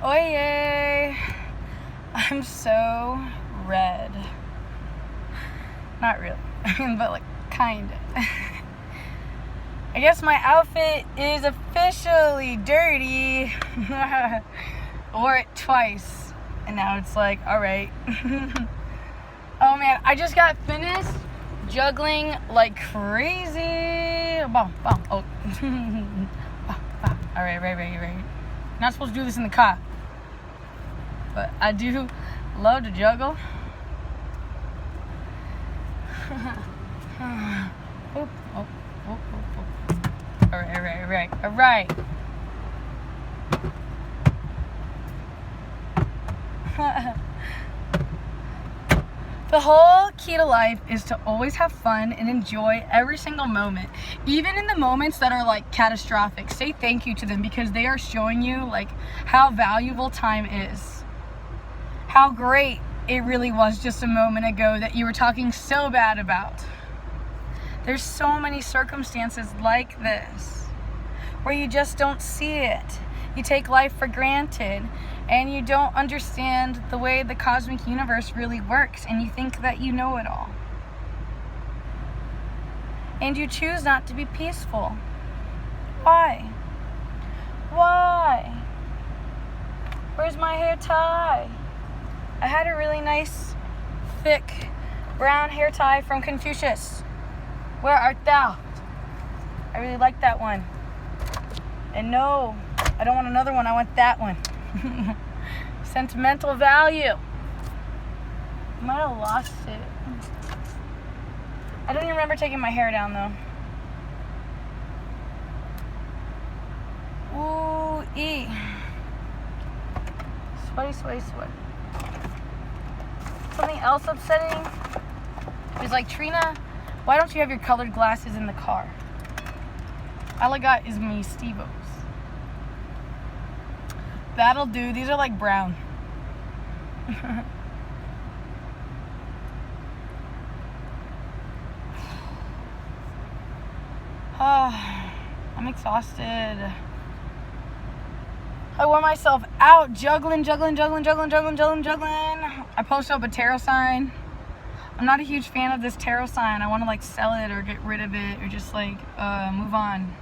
Oye! I'm so red. Not really, but like kinda. I guess my outfit is officially dirty. Wore it twice, and now it's like, alright. Oh man, I just got finished juggling like crazy. Bom, bom. Oh. Alright, right. Not supposed to do this in the car, but I do love to juggle. Oh. Alright. The whole key to life is to always have fun and enjoy every single moment. Even in the moments that are like catastrophic, say thank you to them, because they are showing you like how valuable time is. How great it really was just a moment ago that you were talking so bad about. There's so many circumstances like this where you just don't see it. You take life for granted and you don't understand the way the cosmic universe really works, and you think that you know it all. And you choose not to be peaceful. Why? Where's my hair tie? I had a really nice, thick, brown hair tie from Confucius. Where art thou? I really like that one. And no, I don't want another one. I want that one. Sentimental value. I might have lost it. I don't even remember taking my hair down though. Ooh-ee. Sweaty. Something else upsetting is like, Trina, why don't you have your colored glasses in the car? All I got is my Stevos. That'll do. These are like brown. I'm exhausted. I wore myself out juggling. I posted up a tarot sign. I'm not a huge fan of this tarot sign. I want to like sell it or get rid of it or just like move on.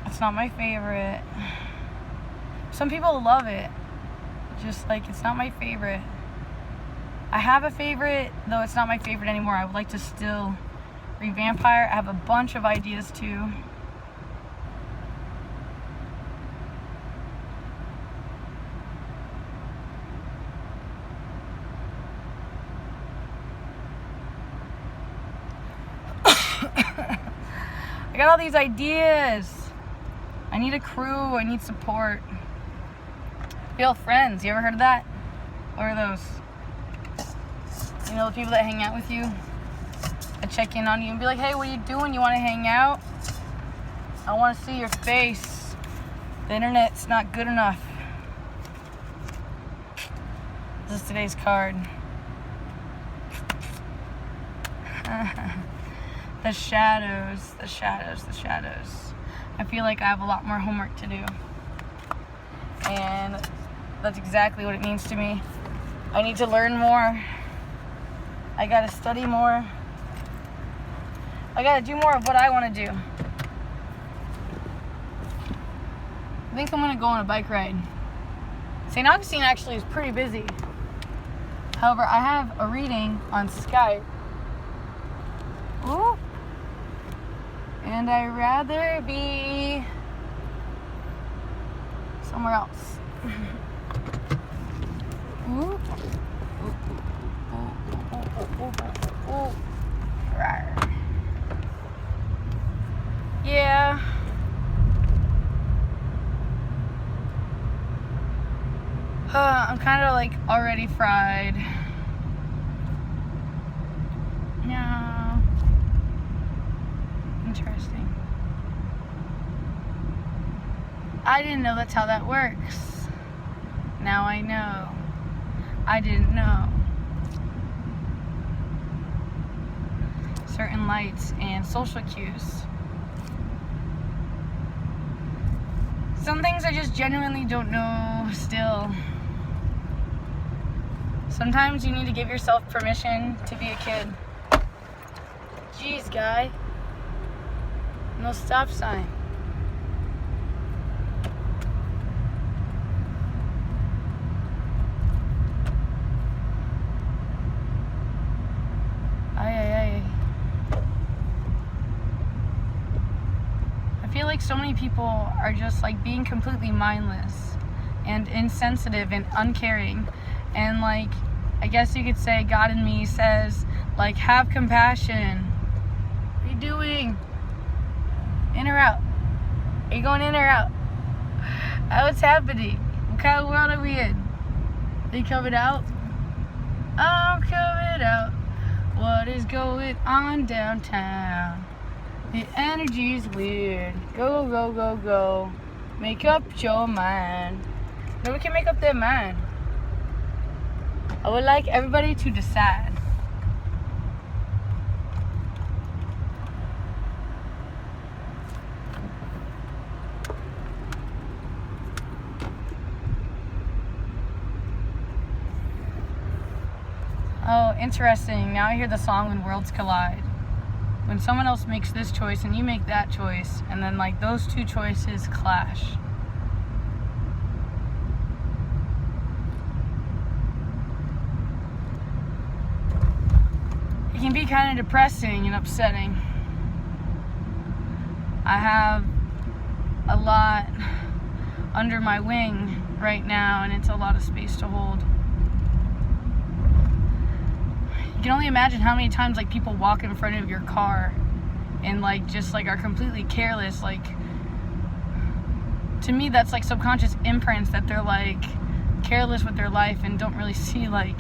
It's not my favorite. Some people love it. Just like, it's not my favorite. I have a favorite, though it's not my favorite anymore. I would like to still read Vampire. I have a bunch of ideas too. I got all these ideas. I need a crew. I need support. Real friends. You ever heard of that? What are those? You know, the people that hang out with you, that check in on you and be like, hey, what are you doing? You want to hang out? I want to see your face. The internet's not good enough. This is today's card. The shadows. I feel like I have a lot more homework to do. And that's exactly what it means to me. I need to learn more. I gotta study more. I gotta do more of what I want to do. I think I'm gonna go on a bike ride. St. Augustine actually is pretty busy. However, I have a reading on Skype. Ooh. And I'd rather be somewhere else. Ooh. Yeah. I'm kind of like already fried. Yeah. Interesting. I didn't know that's how that works. Now I know. I didn't know. Certain lights and social cues. Some things I just genuinely don't know still. Sometimes you need to give yourself permission to be a kid. Jeez, guy. No stop sign. I feel like so many people are just like being completely mindless and insensitive and uncaring, and like I guess you could say God in me says like have compassion. What are you doing? In or out? Are you going in or out? What's happening? What kind of world are we in? Are you coming out? I'm coming out. What is going on downtown? The energy's weird. Go, go, go, go. Make up your mind. No one can make up their mind. I would like everybody to decide. Oh, interesting. Now I hear the song When Worlds Collide. When someone else makes this choice and you make that choice, and then like those two choices clash. It can be kind of depressing and upsetting. I have a lot under my wing right now, and it's a lot of space to hold. You can only imagine how many times like people walk in front of your car and like just like are completely careless. Like to me that's like subconscious imprints that they're like careless with their life and don't really see like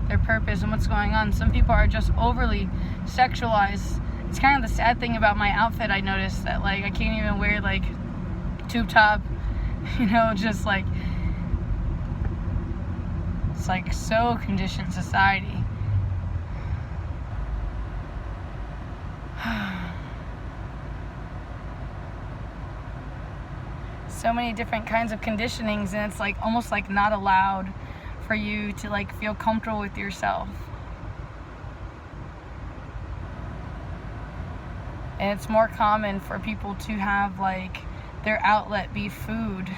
their purpose and what's going on. Some people are just overly sexualized. It's kind of the sad thing about my outfit. I noticed that like I can't even wear like tube top, you know, just like it's like so conditioned society. So many different kinds of conditionings, and it's like almost like not allowed for you to like feel comfortable with yourself. And it's more common for people to have like their outlet be food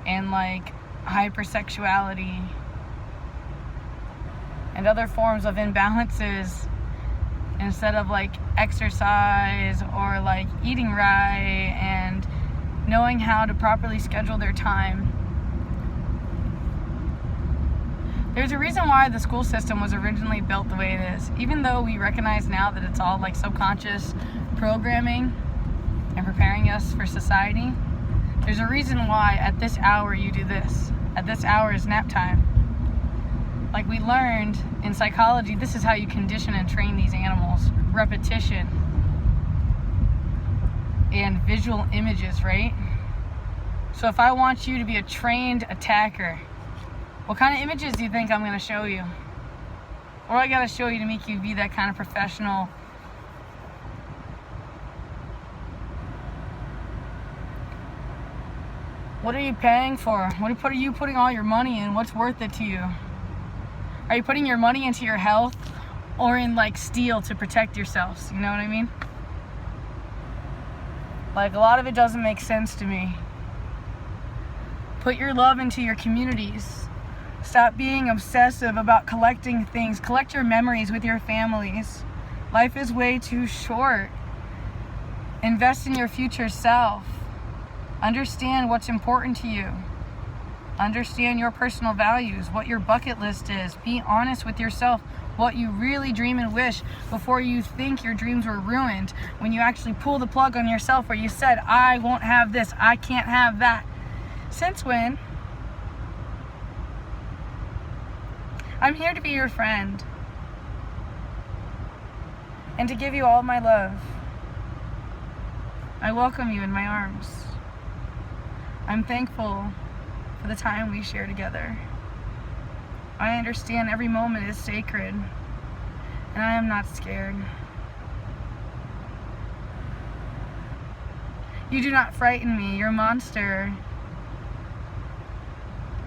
and like hypersexuality and other forms of imbalances instead of like exercise or like eating right and knowing how to properly schedule their time. There's a reason why the school system was originally built the way it is. Even though we recognize now that it's all like subconscious programming and preparing us for society, there's a reason why at this hour you do this. At this hour is nap time. Like we learned in psychology, this is how you condition and train these animals. Repetition and visual images, right? So if I want you to be a trained attacker, what kind of images do you think I'm going to show you? What do I got to show you to make you be that kind of professional? What are you paying for? What are you putting all your money in? What's worth it to you? Are you putting your money into your health or in like steel to protect yourselves? You know what I mean? Like a lot of it doesn't make sense to me. Put your love into your communities. Stop being obsessive about collecting things. Collect your memories with your families. Life is way too short. Invest in your future self. Understand what's important to you. Understand your personal values, what your bucket list is. Be honest with yourself, what you really dream and wish before you think your dreams were ruined. When you actually pull the plug on yourself where you said, I won't have this, I can't have that. Since when? I'm here to be your friend and to give you all my love. I welcome you in my arms. I'm thankful for the time we share together. I understand every moment is sacred, and I am not scared. You do not frighten me. You're a monster.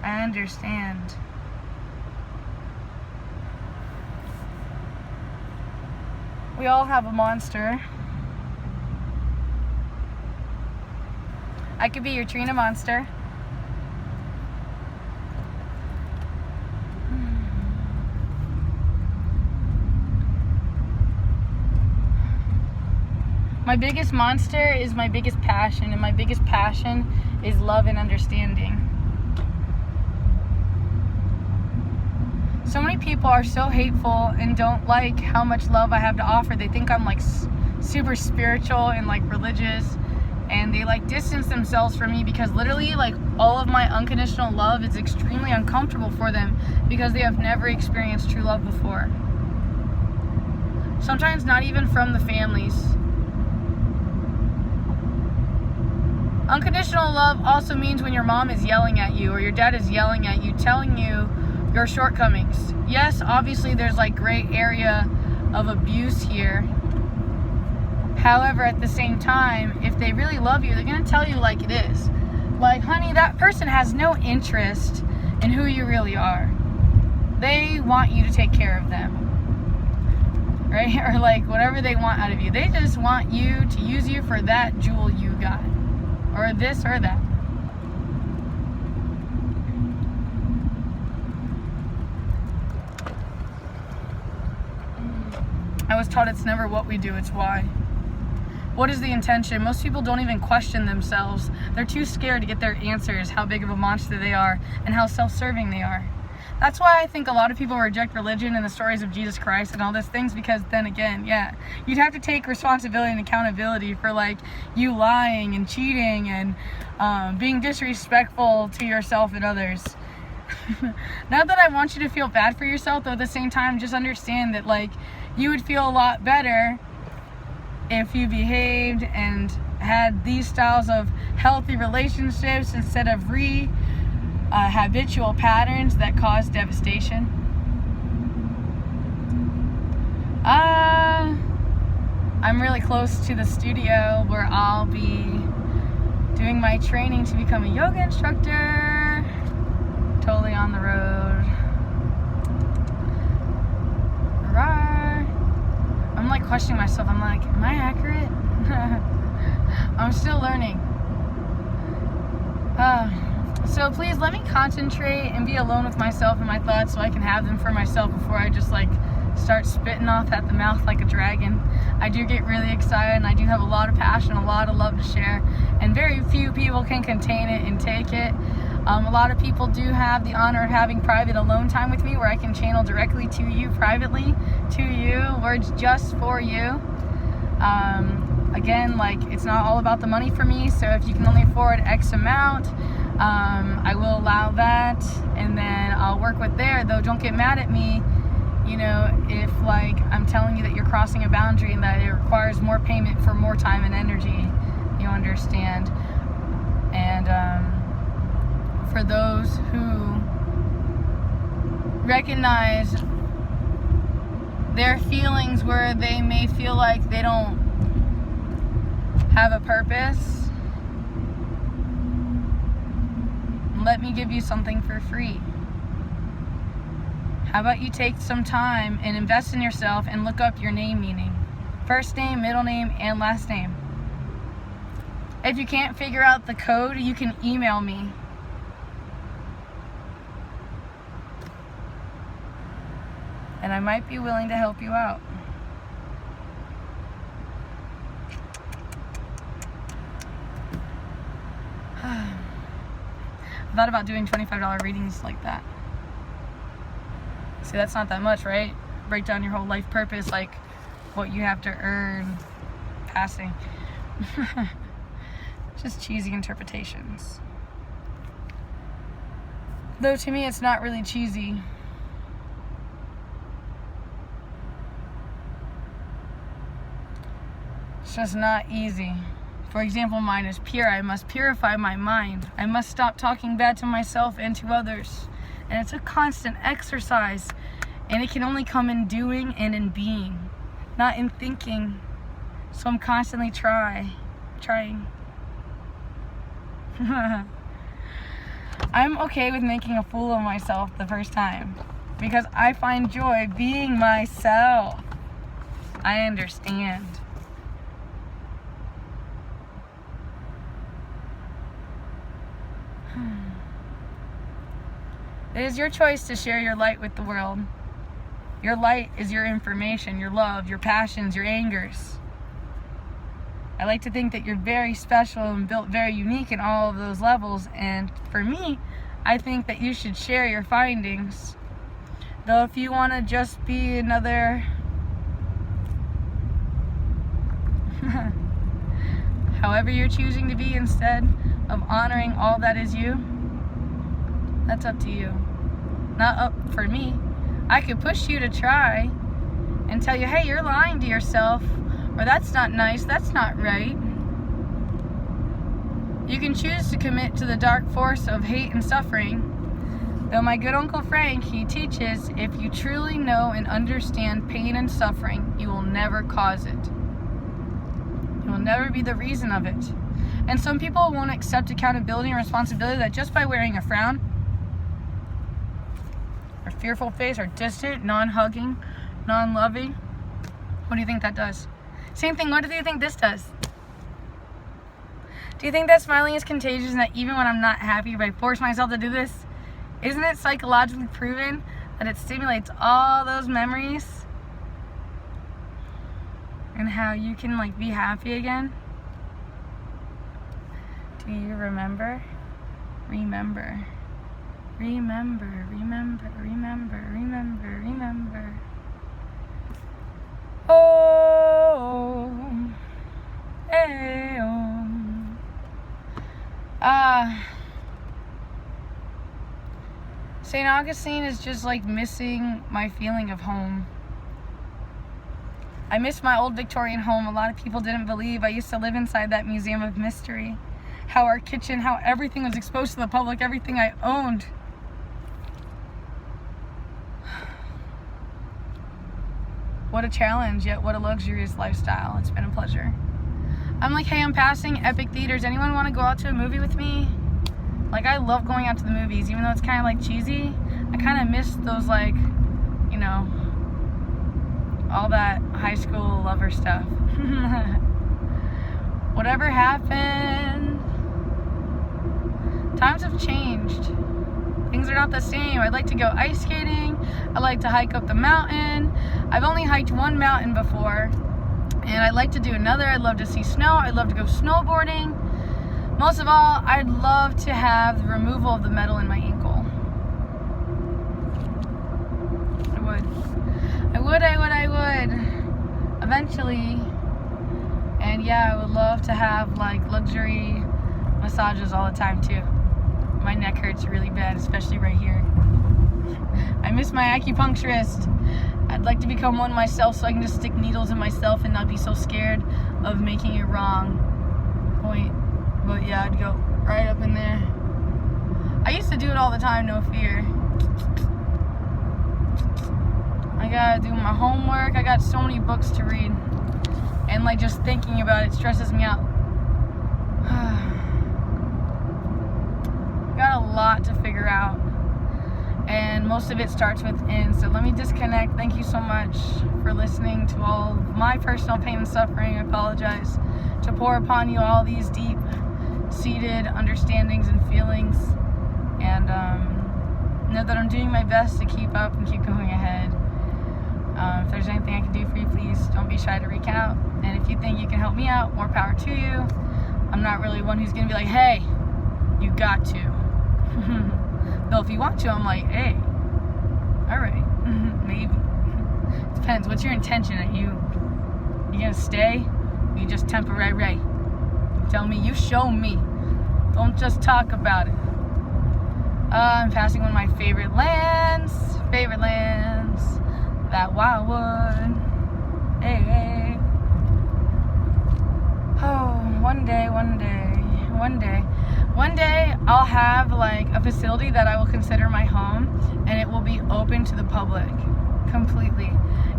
I understand. We all have a monster. I could be your Trina monster. My biggest monster is my biggest passion, and my biggest passion is love and understanding. So many people are so hateful and don't like how much love I have to offer. They think I'm like super spiritual and like religious, and they like distance themselves from me because literally like all of my unconditional love is extremely uncomfortable for them because they have never experienced true love before. Sometimes not even from the families. Unconditional love also means when your mom is yelling at you or your dad is yelling at you, telling you your shortcomings. Yes, obviously there's like gray area of abuse here. However, at the same time, if they really love you, they're going to tell you like it is. Like, honey, that person has no interest in who you really are. They want you to take care of them. Right? Or like whatever they want out of you. They just want you to use you for that jewel you got. Or this or that. I was taught it's never what we do, it's why. What is the intention? Most people don't even question themselves. They're too scared to get their answers, how big of a monster they are, and how self-serving they are. That's why I think a lot of people reject religion and the stories of Jesus Christ and all these things, because then again, yeah, you'd have to take responsibility and accountability for like you lying and cheating and being disrespectful to yourself and others. Not that I want you to feel bad for yourself, though at the same time, just understand that like you would feel a lot better if you behaved and had these styles of healthy relationships instead of habitual patterns that cause devastation. I'm really close to the studio where I'll be doing my training to become a yoga instructor. Totally on the road. Rawr. I'm like questioning myself. I'm like, am I accurate? I'm still learning. So please let me concentrate and be alone with myself and my thoughts so I can have them for myself before I just like start spitting off at the mouth like a dragon. I do get really excited and I do have a lot of passion, a lot of love to share, and very few people can contain it and take it. A lot of people do have the honor of having private alone time with me where I can channel directly to you, privately to you, words just for you. Again, like it's not all about the money for me, so if you can only afford X amount, I will allow that, and then I'll work with there. Though don't get mad at me, you know, if like I'm telling you that you're crossing a boundary and that it requires more payment for more time and energy, you understand. And for those who recognize their feelings where they may feel like they don't have a purpose, let me give you something for free. How about you take some time and invest in yourself and look up your name meaning. First name, middle name, and last name. If you can't figure out the code, you can email me. And I might be willing to help you out. I thought about doing $25 readings like that. See, that's not that much, right? Break down your whole life purpose, like what you have to earn passing. Just cheesy interpretations. Though to me, it's not really cheesy. It's just not easy. For example, mine is pure. I must purify my mind. I must stop talking bad to myself and to others. And it's a constant exercise. And it can only come in doing and in being, not in thinking. So I'm constantly trying. I'm okay with making a fool of myself the first time because I find joy being myself. I understand. It is your choice to share your light with the world. Your light is your information, your love, your passions, your angers. I like to think that you're very special and built very unique in all of those levels, and for me, I think that you should share your findings. Though if you want to just be another however you're choosing to be instead of honoring all that is you, that's up to you. Not up for me. I could push you to try and tell you, hey, you're lying to yourself, or that's not nice, that's not right. You can choose to commit to the dark force of hate and suffering. Though my good Uncle Frank, he teaches, if you truly know and understand pain and suffering, you will never cause it. You will never be the reason of it. And some people won't accept accountability and responsibility that just by wearing a frown, or fearful face, or distant, non-hugging, non-loving, what do you think that does? Same thing, what do you think this does? Do you think that smiling is contagious and that even when I'm not happy, if I force myself to do this, isn't it psychologically proven that it stimulates all those memories? And how you can like be happy again? Do you remember? Remember. Remember, remember, remember, remember, remember. Oh, hey, oh. St. Augustine is just like missing my feeling of home. I miss my old Victorian home. A lot of people didn't believe I used to live inside that museum of mystery. How our kitchen, how everything was exposed to the public, everything I owned. What a challenge, yet what a luxurious lifestyle. It's been a pleasure. I'm like, hey, I'm passing Epic Theaters. Anyone want to go out to a movie with me? Like, I love going out to the movies, even though it's kind of like cheesy. I kind of miss those, like, you know, all that high school lover stuff. Whatever happened, times have changed. Things are not the same. I'd like to go ice skating. I like to hike up the mountain. I've only hiked one mountain before, and I'd like to do another. I'd love to see snow. I'd love to go snowboarding. Most of all, I'd love to have the removal of the metal in my ankle. I would. Eventually. And yeah, I would love to have like luxury massages all the time too. My neck hurts really bad, especially right here. I miss my acupuncturist. I'd like to become one myself so I can just stick needles in myself and not be so scared of making it wrong. Point. But yeah, I'd go right up in there. I used to do it all the time, no fear. I gotta do my homework. I got so many books to read. And like just thinking about it stresses me out. Got a lot to figure out. And most of it starts within. So let me disconnect. Thank you so much for listening to all of my personal pain and suffering. I apologize to pour upon you all these deep seated understandings and feelings, and know that I'm doing my best to keep up and keep going ahead. If there's anything I can do for you, please don't be shy to reach out. And if you think you can help me out, more power to you. I'm not really one who's gonna be like, hey, you got to. Though if you want to, I'm like, hey, all right, maybe. Depends. What's your intention? Are you gonna stay? Or you just temporary? Tell me, you show me. Don't just talk about it. I'm passing one of my favorite lands. That wildwood. Hey. Oh, one day I'll have like a facility that I will consider my home, and it will be open to the public completely.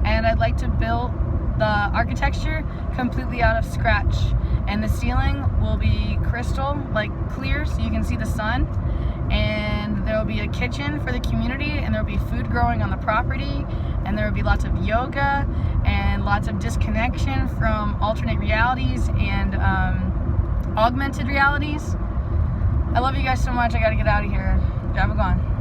And I'd like to build the architecture completely out of scratch, and the ceiling will be crystal, like clear, so you can see the sun. And there will be a kitchen for the community, and there will be food growing on the property, and there will be lots of yoga and lots of disconnection from alternate realities and augmented realities. I love you guys so much. I gotta get out of here. Drive a gone.